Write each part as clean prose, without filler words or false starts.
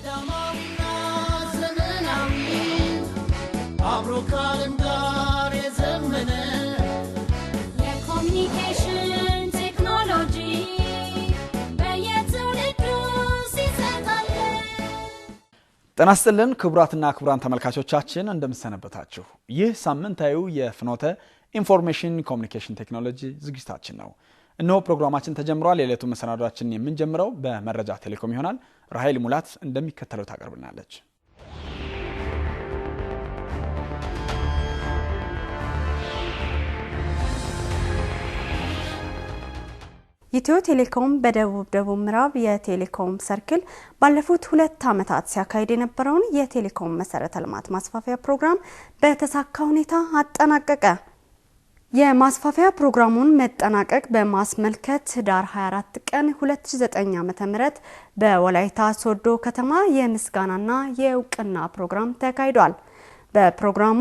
ቀዳማዊና ዘመናዊ አብሮ ካለም ጋር የዘመነ የኮሙኒኬሽን ቴክኖሎጂ በየትውልዱ ሲሰጣል። ጤና ይስጥልን ክቡራትና ክቡራን ተመልካቾቻችን እንደምሰነበታችሁ። ይህ ሳምንታዊው የፍኖተ ኢንፎርሜሽን ኮሙኒኬሽን ቴክኖሎጂ ዝግጅታችን ነው። እነሆ ፕሮግራማችን ተጀምሯል። የዕለቱ መሰናዷችን የምንጀምረው በመረጃ ቴሌኮም ይሆናል። ራሄል ሙላት እንደሚከተለው ታቀርብናለች። ኢትዮ ቴሌኮም በደቡብ ምዕራብ የቴሌኮም ሰርክል ባለፉት 2 ዓመታት ሲያካሂድ የነበረውን የቴሌኮም መሰረተ ልማት ማስፋፊያ ፕሮግራም በተሳካ ሁኔታ አጠናቀቀ። የማስፋፊያ ፕሮግራሙን መጠናቀቅ በማስመልከት ዳር 24 ቀን 2009 ዓ.ም በወላይታ ሶዶ ከተማ የምስጋናና የእውቅና ፕሮግራም ተካሂዷል። በፕሮግራሙ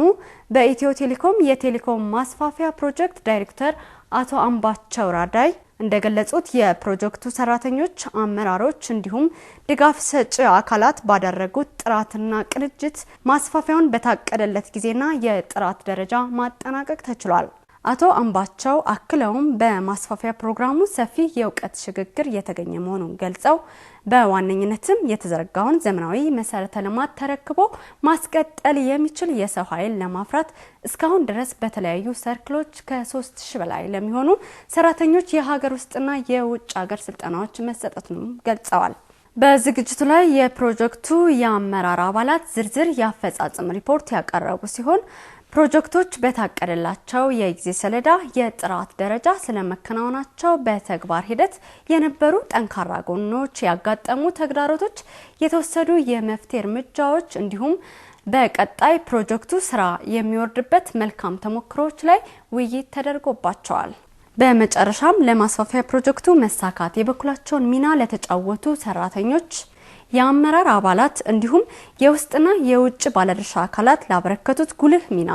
በኢትዮ ቴሌኮም የቴሌኮም ማስፋፊያ ፕሮጀክት ዳይሬክተር አቶ አምባቸው ራዳይ እንደገለጹት የፕሮጀክቱ ሰራተኞች፣ አመራሮች እንዲሁም ድጋፍ ሰጪ አካላት ባደረጉት ጥራትና ቅንጅት ማስፋፊያውን በታቀደለት ጊዜና የጥራት ደረጃ ማጠናቀቅ ተችሏል። አቶ አምባቸው አክለውም በማስፋፊያ ፕሮግራሙ ሰፊ የእውቀት ሽግግር የተገኘ መሆኑን ገልጸው በዋነኝነትም የተዘረጋውን ዘመናዊ መሰረተ ልማት ተረክቦ ማስቀጠል የሚችል የሰው ኃይል ለማፍራት እስካሁን ድረስ በተለያዩ ሰርክሎች ከ3000 በላይ ለሚሆኑ ሰራተኞች የሀገር ውስጥና የውጭ ሀገር ስልጠናዎች መሰጠቱንም ገልጸዋል። በዝግጅቱ ላይ የፕሮጀክቱ የአመራር አባላት ዝርዝር የአፈጻጸም ሪፖርት ያቀረቡ ሲሆን ፕሮጀክቶች በታቀደላቸው የጊዜ ሰሌዳ የጥራት ደረጃ ስለመከናወናቸው፣ በተግባር ሂደት የነበሩ ጠንካራ ጎኖች፣ ያጋጠሙ ተግዳሮቶች፣ የተወሰዱ የመፍትሄ እርምጃዎች እንዲሁም በቀጣይ ፕሮጀክቱ ስራ የሚወርድበት መልካም ተሞክሮች ላይ ውይይት ተደርጎባቸዋል። በመጨረሻም ለማስፋፊያ ፕሮጀክቱ መሳካት የበኩላቸውን ሚና ለተጫወቱ ሰራተኞች፣ የአመራር አባላት እንዲሁም የውስጥና የውጭ ባለድርሻ አካላት ላበረከቱት ጉልህ ሚና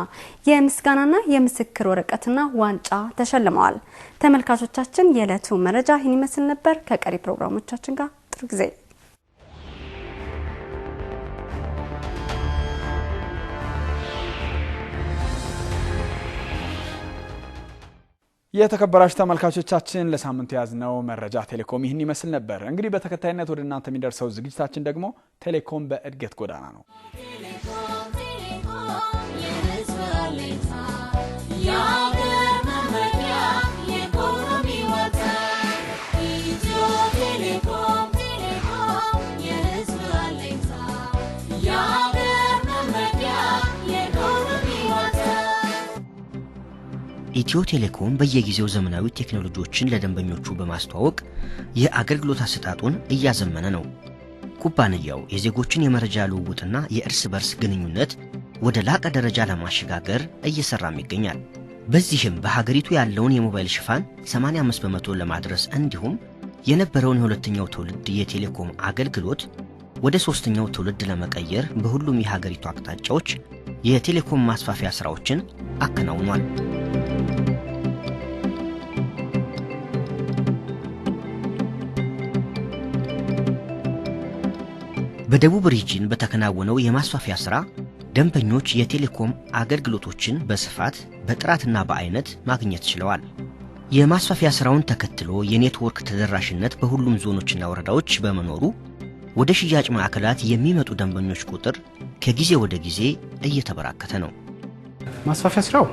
የምስጋናና የምስክር ወረቀትና ዋንጫ ተሸልመዋል። ተመልካቾቻችን የዕለቱ መረጃ ይህን ይመስል ነበር። ከቀሪ ፕሮግራሞቻችን ጋር ጥሩ ጊዜ። የተከበራችሁ ተመልካቾቻችን ለሳምንቱ ያዝነው መረጃ ቴሌኮም ይህን ይመስል ነበር። እንግዲህ በተከታይነት ወደ እናንተ የሚደርሰው ዝግጅታችን ደግሞ ቴሌኮም በእድገት ጎዳና ነው። ኢትዮ ቴሌኮም በየጊዜው ዘመናዊ ቴክኖሎጂዎችን ለደንበኞቹ በማስተዋወቅ የአገልግሎት አሰጣጡን እያዘመነ ነው። ኩባንያው የዜጎችን የመረጃ ልውውጥና የእርስ በርስ ግንኙነት ወደ ላቀ ደረጃ ለማሸጋገር እየሰራም ይገኛል። በዚህም በሀገሪቱ ያለውን የሞባይል ሽፋን 85% ለማድረስ እንዲሁም የነበረውን የሁለተኛው ትውልድ የቴሌኮም አገልግሎት ወደ ሶስተኛው ትውልድ ለመቀየር በሁሉም የሀገሪቱ አቅጣጫዎች የቴሌኮም ማስፋፊያ ስራዎችን አከናውኗል። በደቡብ ሪጅን በተከናወነው የማስፋፊያ ስራ ደንበኞች የቴሌኮም አገልግሎቶችን በስፋት በጥራትና በአይነት ማግኘት ችለዋል። የማስፋፊያ ስራውን ተከትሎ የኔትወርክ ተደራሽነት በሁሉም ዞኖችና ወረዳዎች በመኖሩ ወደ ሽያጭ ማዕከላት የሚመጡ ደንበኞች ቁጥር ከጊዜ ወደ ጊዜ እየተበራከተ ነው። ማስፋፊያ ስራው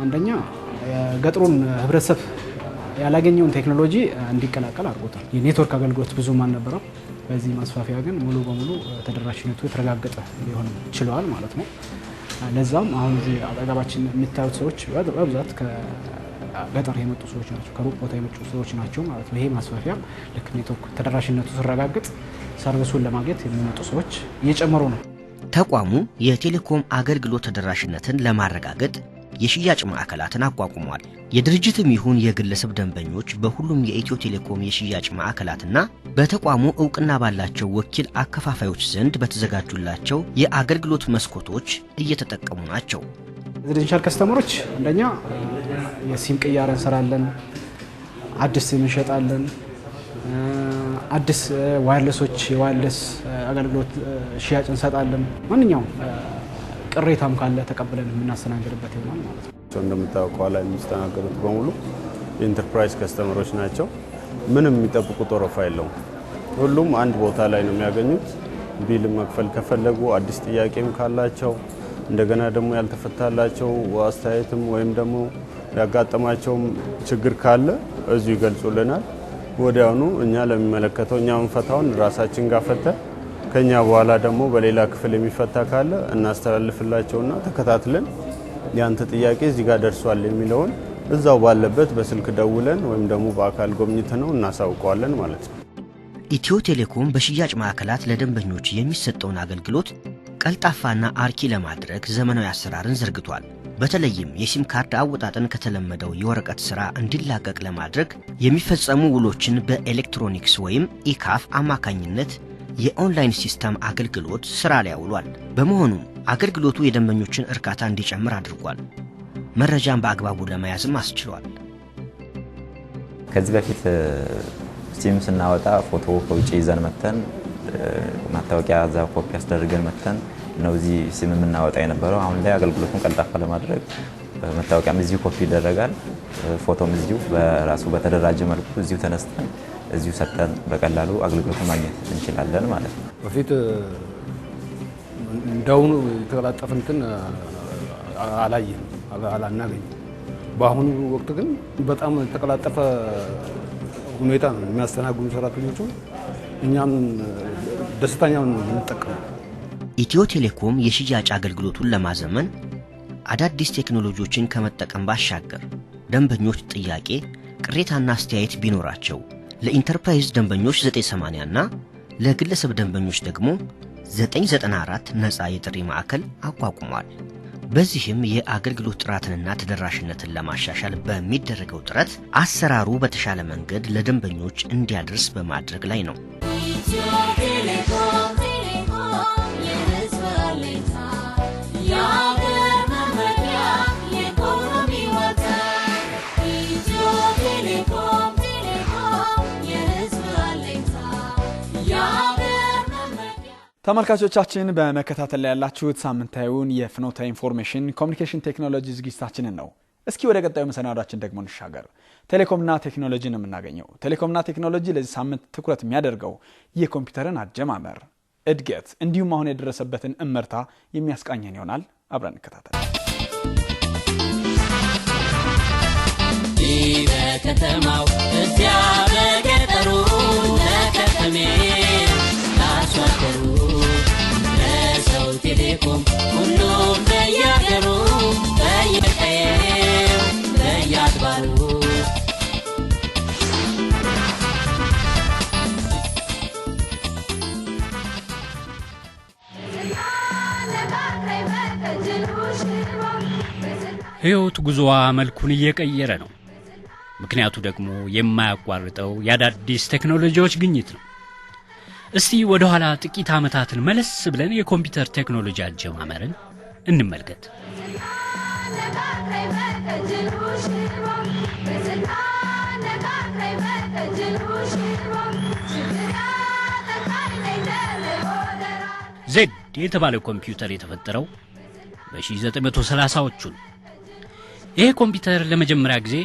አንደኛ ገጠሩን ህብረተሰብ ያላገኘውን ቴክኖሎጂ እንዲቀላቀል አድርጎታል። የኔትወርክ አገልግሎት ብዙ ማን ነበረው። በዚህ ማስፋፊያ ግን ሙሉ በሙሉ ተደራሽነቱ የተረጋገጠ ሊሆን ችሏል ማለት ነው። ለዛም አሁን እዚህ አጠገባችን የሚታዩት ሰዎች በብዛት ከገጠር የመጡ ሰዎች ናቸው፣ ከሩቅ ቦታ የመጡ ሰዎች ናቸው ማለት ነው። ይሄ ማስፋፊያ ልክ ኔትወርክ ተደራሽነቱ ሲረጋገጥ ሰርቪሱን ለማግኘት የሚመጡ ሰዎች እየጨመሩ ነው። ተቋሙ የቴሌኮም አገልግሎት ተደራሽነትን ለማረጋገጥ የሽያጭ ማዕከላትን አቋቁሟል። የድርጅትም ይሁን የግለሰብ ደንበኞች በሁሉም የኢትዮ ቴሌኮም የሽያጭ ማዕከላትና በተቋሙ ዕውቅና ባላቸው ወኪል አከፋፋዮች ዘንድ በተዘጋጁላቸው የአገልግሎት መስኮቶች እየተጠቀሙ ናቸው። ሬዚደንሻል ከስተመሮች አንደኛ የሲም ቅያሬ እንሰራለን፣ አዲስ ሲም እንሸጣለን፣ አዲስ ዋይርለሶች የዋይርለስ አገልግሎት ሽያጭ እንሰጣለን። ማንኛውም ቅሬታም ካለ ተቀብለን የምናስተናግድበት ይሆናል ማለት ነው። እንደምታውቀው ላይ የሚስተናገዱት በሙሉ ኢንተርፕራይዝ ከስተመሮች ናቸው። ምንም የሚጠብቁት ወረፋ የለውም። ሁሉም አንድ ቦታ ላይ ነው የሚያገኙት። ቢል መክፈል ከፈለጉ አዲስ ጥያቄም ካላቸው እንደገና ደግሞ ያልተፈታላቸው አስተያየትም ወይም ደግሞ ያጋጠማቸው ችግር ካለ እዚሁ ይገልጹልናል። ወዲያውኑ እኛ ለሚመለከተው እኛውን ፈታውን ራሳችን ጋር ፈተን ከኛ በኋላ ደግሞ በሌላ ክፍል የሚፈታ ካለ እናስተላልፍላቸውና ተከታትለን ያንተ ጥያቄ እዚህ ጋር ደርሷል የሚለውን እዛው ባለበት በስልክ ደውለን ወይም ደግሞ በአካል ጎብኝተነው እናሳውቀዋለን ማለት ነው። ኢትዮ ቴሌኮም በሽያጭ ማዕከላት ለደንበኞች የሚሰጠውን አገልግሎት ቀልጣፋና አርኪ ለማድረግ ዘመናዊ አሰራርን ዘርግቷል። በተለይም የሲም ካርድ አወጣጥን ከተለመደው የወረቀት ሥራ እንዲላቀቅ ለማድረግ የሚፈጸሙ ውሎችን በኤሌክትሮኒክስ ወይም ኢካፍ አማካኝነት የኦንላይን ሲስተም አገልግሎት ሥራ ላይ አውሏል። በመሆኑም አገልግሎቱ የደንበኞችን እርካታ እንዲጨምር አድርጓል። መረጃን በአግባቡ ለመያዝም አስችሏል። ከዚህ በፊት ሲም ስናወጣ ፎቶ ከውጪ ይዘን መተን ማታወቂያ ዛ ኮፒ አስደርገን መተን ነው እዚህ ሲም የምናወጣ የነበረው። አሁን ላይ አገልግሎቱን ቀልጣፋ ለማድረግ መታወቂያም እዚሁ ኮፒ ይደረጋል፣ ፎቶም እዚሁ በራሱ በተደራጀ መልኩ እዚሁ ተነስተን እዚሁ ሰጥተን በቀላሉ አገልግሎቱን ማግኘት እንችላለን ማለት ነው። በፊት እንደውኑ የተቀላጠፈንትን አላናገኝ። በአሁኑ ወቅት ግን በጣም ተቀላጠፈ ሁኔታ ነው የሚያስተናግዱ ሰራተኞቹ። እኛም ደስተኛው ነው የምንጠቀመው። ኢትዮ ቴሌኮም የሽያጭ አገልግሎቱን ለማዘመን አዳዲስ ቴክኖሎጂዎችን ከመጠቀም ባሻገር ደንበኞች ጥያቄ፣ ቅሬታና አስተያየት ቢኖራቸው ለኢንተርፕራይዝ ደንበኞች 980 እና ለግለሰብ ደንበኞች ደግሞ 994 ነፃ የጥሪ ማዕከል አቋቁሟል። በዚህም የአገልግሎት ጥራትንና ተደራሽነትን ለማሻሻል በሚደረገው ጥረት አሰራሩ በተሻለ መንገድ ለደንበኞች እንዲያደርስ በማድረግ ላይ ነው። ኢትዮ ቴሌኮም የሕዝብ አለኝታ የአገር መመኪያ የኢኮኖሚ ወተት። ኢትዮ ቴሌኮም የሕዝብ አለኝታ የአገር መመኪያ። ተመልካቾቻችን በመከታተል ላይ ያላችሁት ሳምንታዊውን የፍኖተ ኢንፎርሜሽን ኮሚኒኬሽን ቴክኖሎጂ ዝግጅታችንን ነው። እስኪ ወደ ቀጣዩ መሰናዷችን ደግሞ እንሻገር። ቴሌኮምና ቴክኖሎጂን የምናገኘው ቴሌኮምና ቴክኖሎጂ ለዚህ ሳምንት ትኩረት የሚያደርገው የኮምፒውተርን አጀማመር፣ እድገት እንዲሁም አሁን የደረሰበትን እመርታ የሚያስቃኘን ይሆናል። አብረን እንከታተል። ከተማው እዚያ በገጠሩ ለከተሜ ላሷተሩ ለሰው ቴሌኮም ሁሉም በየአገሩ በየቀየው በየአድባሩ ሕይወት ጉዞዋ መልኩን እየቀየረ ነው። ምክንያቱ ደግሞ የማያቋርጠው የአዳዲስ ቴክኖሎጂዎች ግኝት ነው። እስቲ ወደ ኋላ ጥቂት ዓመታትን መለስ ብለን የኮምፒውተር ቴክኖሎጂ አጀማመርን እንመልከት። ዜድ የተባለው ኮምፒውተር የተፈጠረው በ1930ዎቹ ነው። ይሄ ኮምፒውተር ለመጀመሪያ ጊዜ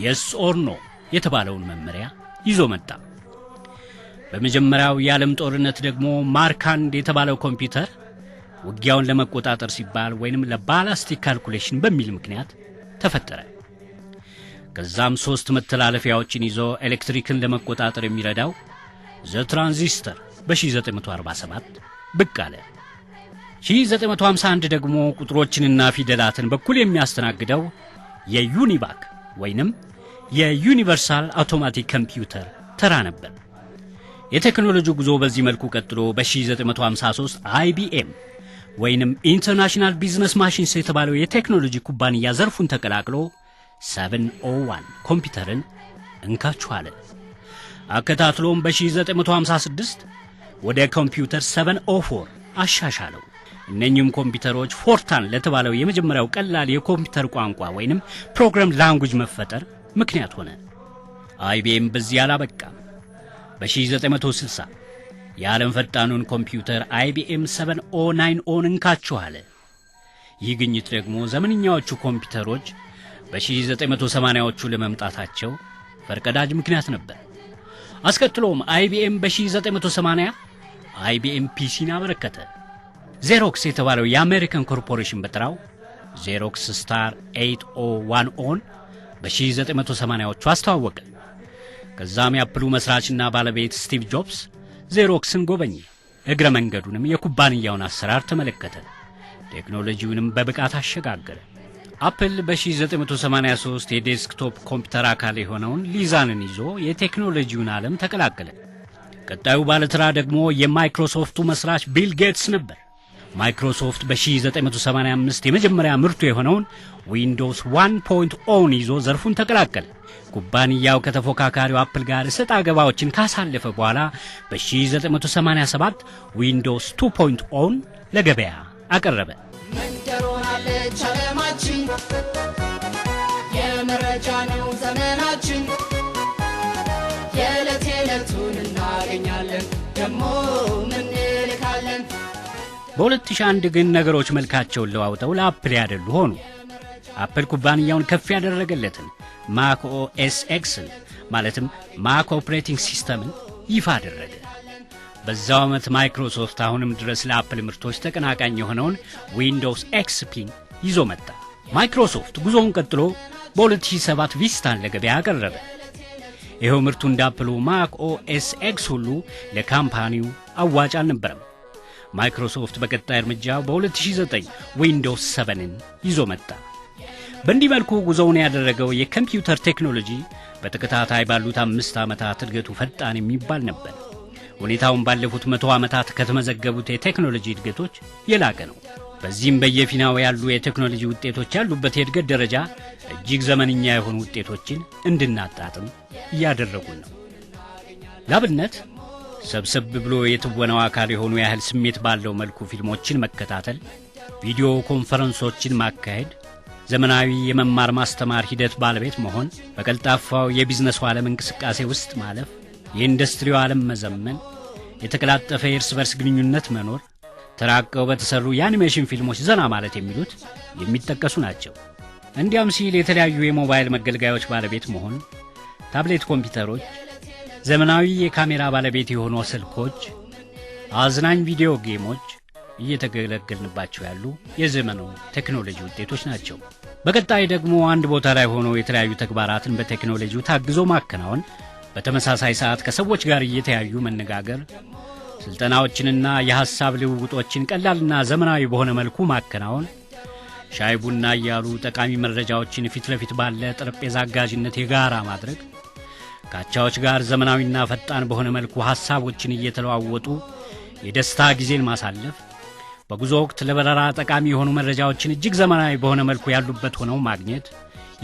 የስ ኦር ኖ የተባለውን መመሪያ ይዞ መጣ። በመጀመሪያው የዓለም ጦርነት ደግሞ ማርክ 1 የተባለው ኮምፒውተር ውጊያውን ለመቆጣጠር ሲባል ወይንም ለባላስቲክ ካልኩሌሽን በሚል ምክንያት ተፈጠረ። ከዛም 3 መተላለፊያዎችን ይዞ ኤሌክትሪክን ለመቆጣጠር የሚረዳው ዘ ትራንዚስተር በ1947 ብቅ አለ። 1951 ደግሞ ቁጥሮችንና ፊደላትን በኩል የሚያስተናግደው የዩኒቫክ ወይንም የዩኒቨርሳል አውቶማቲክ ኮምፒውተር ተራ ነበር። የቴክኖሎጂ ጉዞ በዚህ መልኩ ቀጥሎ በ1953 IBM ወይንም ኢንተርናሽናል ቢዝነስ ማሽንስ የተባለው የቴክኖሎጂ ኩባንያ ዘርፉን ተቀላቅሎ 701 ኮምፒውተርን እንካቹአለ። አከታትሎም በ1956 ወደ ኮምፒውተር 704 አሻሻለው። እነኚህም ኮምፒውተሮች ፎርታን ለተባለው የመጀመሪያው ቀላል የኮምፒውተር ቋንቋ ወይንም ፕሮግራም ላንጉዌጅ መፈጠር ምክንያት ሆነ። IBM በዚህ አላበቃም። በ1960 የዓለም ፈጣኑን ኮምፒውተር IBM 709 እንካችሁ አለ። ይህ ግኝት ደግሞ ዘመንኛዎቹ ኮምፒውተሮች በ1980ዎቹ ለመምጣታቸው ፈርቀዳጅ ምክንያት ነበር። አስከትሎም IBM በ1980 IBM PCን አበረከተ። ዜሮክስ የተባለው የአሜሪካን ኮርፖሬሽን በጥራው ዜሮክስ ስታር 8010 በ1980ዎቹ አስተዋወቀ። ከዛም የአፕሉ መስራችና ባለቤት ስቲቭ ጆብስ ዜሮክስን ጎበኘ። እግረ መንገዱንም የኩባንያውን አሰራር ተመለከተ። ቴክኖሎጂውንም በብቃት አሸጋገረ። አፕል በ1983 የዴስክቶፕ ኮምፒውተር አካል የሆነውን ሊዛንን ይዞ የቴክኖሎጂውን ዓለም ተቀላቀለ። ቀጣዩ ባለትራ ደግሞ የማይክሮሶፍቱ መስራች ቢል ጌትስ ነበር። ማይክሮሶፍት በ1985 የመጀመሪያ ምርቱ የሆነውን ዊንዶውስ 1.0 ይዞ ዘርፉን ተቀላቀለ። ኩባንያው ከተፎካካሪው አፕል ጋር ሰጣ ገባዎችን ካሳለፈ በኋላ በ1987 ዊንዶውስ 2.0 ለገበያ አቀረበ። መንደሮናለች ዓለማችን የመረጃ ነው ዘመናችን የዕለት የዕለቱን እናገኛለን ደሞ ምን ልካለን። በ2001 ግን ነገሮች መልካቸውን ለዋውጠው ለአፕል ያደሉ ሆኑ። አፕል ኩባንያውን ከፍ ያደረገለትን ማክ ኦኤስ ኤክስን ማለትም ማክ ኦፕሬቲንግ ሲስተምን ይፋ አደረገ። በዛው ዓመት ማይክሮሶፍት አሁንም ድረስ ለአፕል ምርቶች ተቀናቃኝ የሆነውን ዊንዶውስ ኤክስፒን ይዞ መጣ። ማይክሮሶፍት ጉዞውን ቀጥሎ በ2007 ቪስታን ለገበያ አቀረበ። ይኸው ምርቱ እንዳፕሉ ማክ ኦኤስ ኤክስ ሁሉ ለካምፓኒው አዋጭ አልነበረም። ማይክሮሶፍት በቀጣይ እርምጃው በ2009 ዊንዶውስ 7ን ይዞ መጣ። በእንዲህ መልኩ ጉዞውን ያደረገው የኮምፒውተር ቴክኖሎጂ በተከታታይ ባሉት 5 ዓመታት እድገቱ ፈጣን የሚባል ነበር። ሁኔታውን ባለፉት 100 ዓመታት ከተመዘገቡት የቴክኖሎጂ እድገቶች የላቀ ነው። በዚህም በየፊናው ያሉ የቴክኖሎጂ ውጤቶች ያሉበት የእድገት ደረጃ እጅግ ዘመንኛ የሆኑ ውጤቶችን እንድናጣጥም እያደረጉን ነው። ላብነት ሰብሰብ ብሎ የትወናው አካል የሆኑ ያህል ስሜት ባለው መልኩ ፊልሞችን መከታተል፣ ቪዲዮ ኮንፈረንሶችን ማካሄድ፣ ዘመናዊ የመማር ማስተማር ሂደት ባለቤት መሆን፣ በቀልጣፋው የቢዝነስ ዓለም እንቅስቃሴ ውስጥ ማለፍ፣ የኢንዱስትሪው ዓለም መዘመን፣ የተቀላጠፈ የእርስ በርስ ግንኙነት መኖር፣ ተራቀው በተሰሩ የአኒሜሽን ፊልሞች ዘና ማለት የሚሉት የሚጠቀሱ ናቸው። እንዲያም ሲል የተለያዩ የሞባይል መገልገያዎች ባለቤት መሆን፣ ታብሌት ኮምፒውተሮች፣ ዘመናዊ የካሜራ ባለቤት የሆኑ ስልኮች፣ አዝናኝ ቪዲዮ ጌሞች እየተገለገልንባቸው ያሉ የዘመኑ ቴክኖሎጂ ውጤቶች ናቸው። በቀጣይ ደግሞ አንድ ቦታ ላይ ሆኖ የተለያዩ ተግባራትን በቴክኖሎጂው ታግዞ ማከናወን፣ በተመሳሳይ ሰዓት ከሰዎች ጋር እየተያዩ መነጋገር፣ ስልጠናዎችንና የሐሳብ ልውውጦችን ቀላልና ዘመናዊ በሆነ መልኩ ማከናወን፣ ሻይ ቡና እያሉ ጠቃሚ መረጃዎችን ፊት ለፊት ባለ ጠረጴዛ አጋዥነት የጋራ ማድረግ፣ ካቻዎች ጋር ዘመናዊና ፈጣን በሆነ መልኩ ሐሳቦችን እየተለዋወጡ የደስታ ጊዜን ማሳለፍ፣ በጉዞ ወቅት ለበረራ ጠቃሚ የሆኑ መረጃዎችን እጅግ ዘመናዊ በሆነ መልኩ ያሉበት ሆነው ማግኘት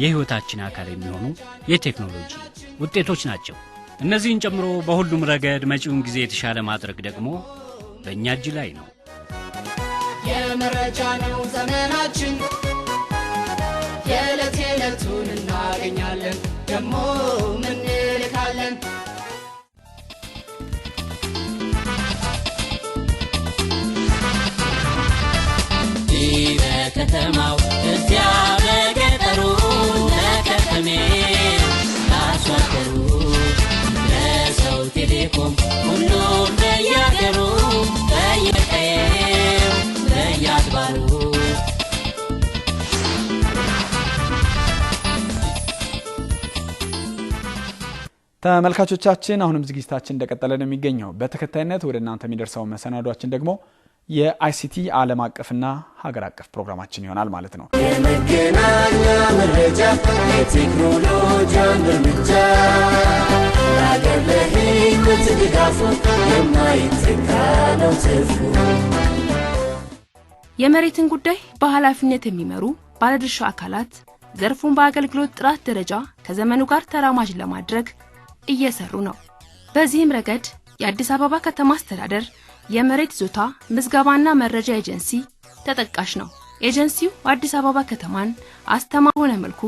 የህይወታችን አካል የሚሆኑ የቴክኖሎጂ ውጤቶች ናቸው። እነዚህን ጨምሮ በሁሉም ረገድ መጪውን ጊዜ የተሻለ ማድረግ ደግሞ በእኛ እጅ ላይ ነው። የመረጃ ነው ዘመናችን የዕለት የዕለቱን እናገኛለን ደሞ ምን ልካለን። በከተማው እዚያ በገጠሩ ለከተሜው ላሷደሩ ለሰው ቴሌኮም ሁሉም በያገሩ በየቀየው በያድባሩ ተመልካቾቻችን አሁንም ዝግጅታችን እንደቀጠለ ነው የሚገኘው። በተከታይነት ወደ እናንተ የሚደርሰው መሰናዷችን ደግሞ የአይሲቲ ዓለም አቀፍና ሀገር አቀፍ ፕሮግራማችን ይሆናል ማለት ነው። የመገናኛ መረጃ የቴክኖሎጂ እርምጃ ለሀገር ለሕይወት ድጋፉ የማይተካ ነው ትርፉ። የመሬትን ጉዳይ በኃላፊነት የሚመሩ ባለድርሻ አካላት ዘርፉን በአገልግሎት ጥራት ደረጃ ከዘመኑ ጋር ተራማጅ ለማድረግ እየሰሩ ነው። በዚህም ረገድ የአዲስ አበባ ከተማ አስተዳደር የመሬት ይዞታ ምዝገባና መረጃ ኤጀንሲ ተጠቃሽ ነው። ኤጀንሲው አዲስ አበባ ከተማን አስተማማኝ በሆነ መልኩ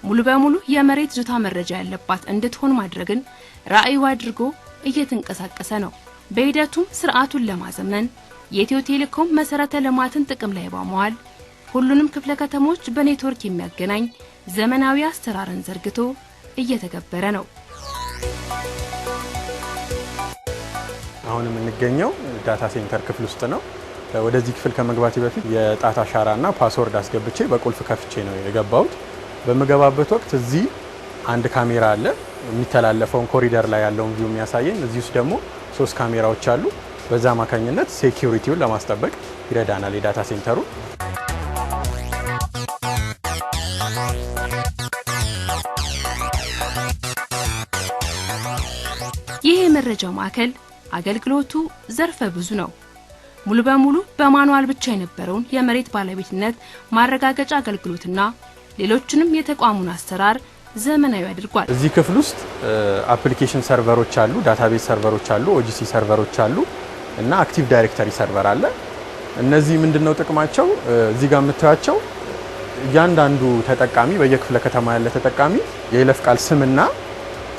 ሙሉ በሙሉ የመሬት ይዞታ መረጃ ያለባት እንድትሆን ማድረግን ራዕዩ አድርጎ እየተንቀሳቀሰ ነው። በሂደቱም ስርዓቱን ለማዘመን የኢትዮ ቴሌኮም መሰረተ ልማትን ጥቅም ላይ በማዋል ሁሉንም ክፍለ ከተሞች በኔትወርክ የሚያገናኝ ዘመናዊ አሰራርን ዘርግቶ እየተገበረ ነው። አሁን የምንገኘው ዳታ ሴንተር ክፍል ውስጥ ነው። ወደዚህ ክፍል ከመግባቴ በፊት የጣት አሻራና ፓስወርድ አስገብቼ በቁልፍ ከፍቼ ነው የገባሁት። በመገባበት ወቅት እዚህ አንድ ካሜራ አለ፣ የሚተላለፈውን ኮሪደር ላይ ያለውን ቪው የሚያሳየን። እዚህ ውስጥ ደግሞ 3 ካሜራዎች አሉ። በዛ አማካኝነት ሴኩሪቲውን ለማስጠበቅ ይረዳናል የዳታ ሴንተሩ። ይህ የመረጃው ማዕከል አገልግሎቱ ዘርፈ ብዙ ነው። ሙሉ በሙሉ በማኑዋል ብቻ የነበረውን የመሬት ባለቤትነት ማረጋገጫ አገልግሎትና ሌሎችንም የተቋሙን አሰራር ዘመናዊ አድርጓል። እዚህ ክፍል ውስጥ አፕሊኬሽን ሰርቨሮች አሉ፣ ዳታቤዝ ሰርቨሮች አሉ፣ ኦጂሲ ሰርቨሮች አሉ እና አክቲቭ ዳይሬክተሪ ሰርቨር አለ። እነዚህ ምንድነው ጥቅማቸው? እዚህ ጋር የምታዩቸው እያንዳንዱ ተጠቃሚ በየክፍለ ከተማ ያለ ተጠቃሚ የይለፍ ቃል ስምና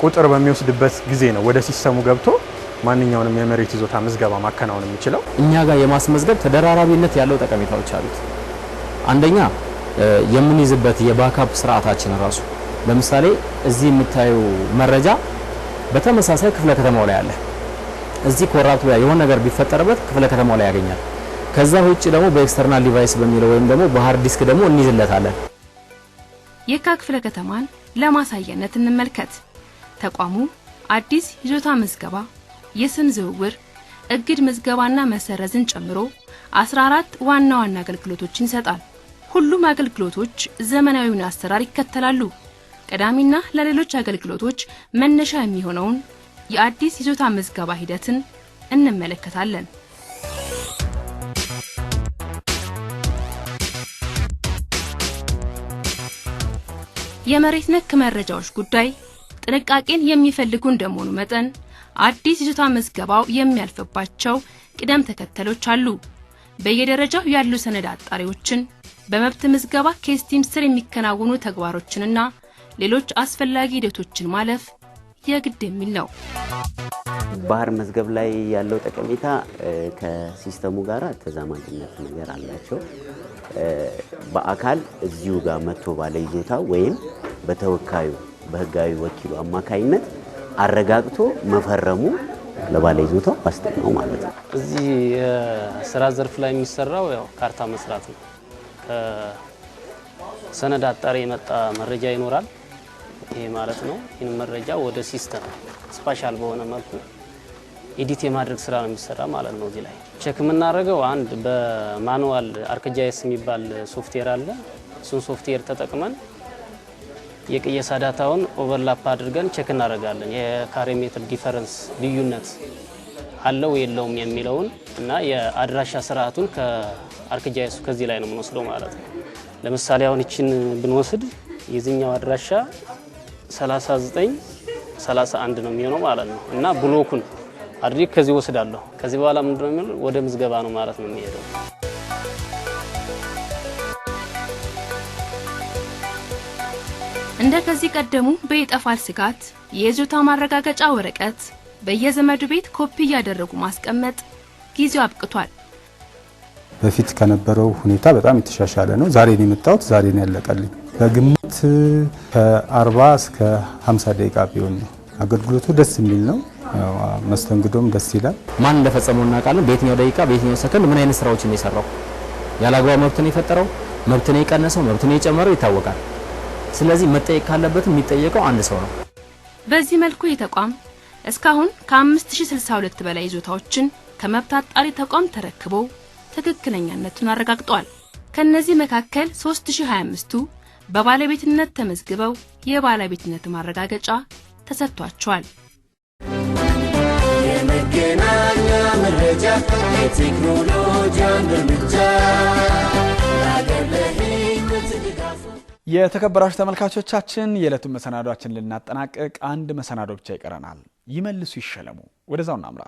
ቁጥር በሚወስድበት ጊዜ ነው ወደ ሲስተሙ ገብቶ ማንኛውንም የመሬት ይዞታ ምዝገባ ማከናወን የሚችለው። እኛ ጋር የማስመዝገብ ተደራራቢነት ያለው ጠቀሜታዎች አሉት። አንደኛ የምንይዝበት የባካፕ ስርዓታችን ራሱ ለምሳሌ እዚህ የምታዩ መረጃ በተመሳሳይ ክፍለ ከተማው ላይ አለ። እዚህ ኮራፕት ላይ የሆነ ነገር ቢፈጠርበት ክፍለ ከተማው ላይ ያገኛል። ከዛ ውጪ ደግሞ በኤክስተርናል ዲቫይስ በሚለው ወይም ደግሞ በሃርድ ዲስክ ደግሞ እንይዝለታለን። የካ ክፍለ ከተማን ለማሳየነት እንመልከት። ተቋሙ አዲስ ይዞታ ምዝገባ፣ የስም ዝውውር፣ እግድ ምዝገባና መሰረዝን ጨምሮ 14 ዋና ዋና አገልግሎቶችን ይሰጣል። ሁሉም አገልግሎቶች ዘመናዊውን አሰራር ይከተላሉ። ቀዳሚና ለሌሎች አገልግሎቶች መነሻ የሚሆነውን የአዲስ ይዞታ ምዝገባ ሂደትን እንመለከታለን። የመሬት ነክ መረጃዎች ጉዳይ ጥንቃቄን የሚፈልጉ እንደመሆኑ መጠን አዲስ ይዞታ ምዝገባው የሚያልፍባቸው ቅደም ተከተሎች አሉ። በየደረጃው ያሉ ሰነድ አጣሪዎችን፣ በመብት ምዝገባ ኬስ ቲም ስር የሚከናወኑ ተግባሮችንና ሌሎች አስፈላጊ ሂደቶችን ማለፍ የግድ የሚል ነው። ባህር መዝገብ ላይ ያለው ጠቀሜታ ከሲስተሙ ጋር ተዛማጅነት ነገር አላቸው። በአካል እዚሁ ጋር መጥቶ ባለ ይዞታ ወይም በተወካዩ በህጋዊ ወኪሉ አማካይነት አረጋግቶ መፈረሙ ለባለ ይዞታው ዋስትና ማለት ነው። እዚህ የስራ ዘርፍ ላይ የሚሰራው ያው ካርታ መስራት ነው። ከሰነድ አጣሪ የመጣ መረጃ ይኖራል። ይሄ ማለት ነው ይህን መረጃ ወደ ሲስተም ስፔሻል በሆነ መልኩ ኤዲት የማድረግ ስራ ነው የሚሰራ ማለት ነው። እዚህ ላይ ቼክ የምናደርገው አንድ በማኑዋል አርክጂአይኤስ የሚባል ሶፍትዌር አለ። እሱን ሶፍትዌር ተጠቅመን የቅየሳ ዳታውን ኦቨርላፕ አድርገን ቼክ እናደርጋለን። የካሬ ሜትር ዲፈረንስ ልዩነት አለው የለውም የሚለውን እና የአድራሻ ስርዓቱን ከአርክጂአይኤስ ከዚህ ላይ ነው የምንወስደው ማለት ነው። ለምሳሌ አሁን እቺን ብንወስድ የዚህኛው አድራሻ 3931 ነው የሚሆነው ማለት ነው እና ብሎኩን አድርጌ ከዚህ ወስዳለሁ። ከዚህ በኋላ ምንድነው የሚሆነው ወደ ምዝገባ ነው ማለት ነው የሚሄደው። እንደ ከዚህ ቀደሙ በይጠፋል ስጋት የይዞታ ማረጋገጫ ወረቀት በየዘመዱ ቤት ኮፒ ያደረጉ ማስቀመጥ ጊዜው አብቅቷል። በፊት ከነበረው ሁኔታ በጣም የተሻሻለ ነው። ዛሬ ነው የመጣሁት፣ ዛሬ ነው ያለቀልኝ። በግምት ከ40 እስከ 50 ደቂቃ ቢሆን ነው። አገልግሎቱ ደስ የሚል ነው። መስተንግዶም ደስ ይላል። ማን እንደፈጸመው እናውቃለን። በየትኛው ደቂቃ በየትኛው ሰከንድ ምን አይነት ስራዎችን ነው የሰራው፣ ያላግባብ መብትን የፈጠረው፣ መብትን የቀነሰው፣ መብትን የጨመረው ይታወቃል። ስለዚህ መጠየቅ ካለበት የሚጠየቀው አንድ ሰው ነው። በዚህ መልኩ የተቋም እስካሁን ከ5062 በላይ ይዞታዎችን ከመብት አጣሪ ተቋም ተረክቦ ትክክለኛነቱን አረጋግጧል። ከነዚህ መካከል 3025ቱ በባለቤትነት ተመዝግበው የባለቤትነት ማረጋገጫ ተሰጥቷቸዋል። የመገናኛ መረጃ የቴክኖሎጂ እርምጃ ለሀገር ለሕይወት ድጋፍ። የተከበራችሁ ተመልካቾቻችን የዕለቱን መሰናዷችን ልናጠናቀቅ አንድ መሰናዶ ብቻ ይቀረናል። ይመልሱ ይሸለሙ። ወደዛው እናምራ።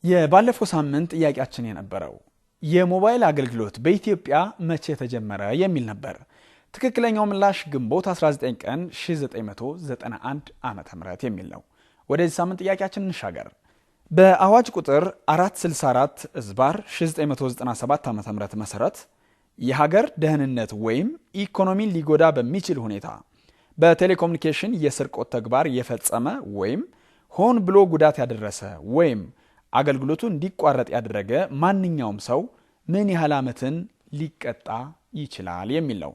የባለፈው ሳምንት ጥያቄያችን የነበረው የሞባይል አገልግሎት በኢትዮጵያ መቼ ተጀመረ የሚል ነበር። ትክክለኛው ምላሽ ግንቦት 19 ቀን 1991 ዓመተ ምህረት የሚል ነው። ወደዚህ ሳምንት ጥያቄያችን እንሻገር። በአዋጅ ቁጥር 464 ዝባር 1997 ዓመተ ምህረት መሰረት የሀገር ደህንነት ወይም ኢኮኖሚን ሊጎዳ በሚችል ሁኔታ በቴሌኮሙኒኬሽን የስርቆት ተግባር የፈጸመ ወይም ሆን ብሎ ጉዳት ያደረሰ ወይም አገልግሎቱ እንዲቋረጥ ያደረገ ማንኛውም ሰው ምን ያህል ዓመትን ሊቀጣ ይችላል የሚል ነው።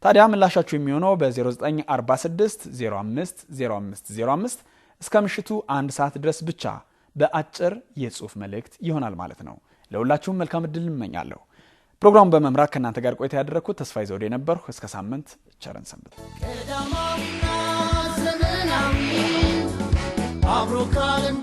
ታዲያ ምላሻችሁ የሚሆነው በ0946 05 05 05 እስከ ምሽቱ 1 ሰዓት ድረስ ብቻ በአጭር የጽሑፍ መልእክት ይሆናል ማለት ነው። ለሁላችሁም መልካም ዕድል እመኛለሁ። ፕሮግራሙን በመምራት ከእናንተ ጋር ቆይታ ያደረኩት ተስፋዬ ዘውዴ ነበርኩ። እስከ ሳምንት ቸርን ሰንብት። ቀዳማዊና ዘመናዊ አብሮ ካለም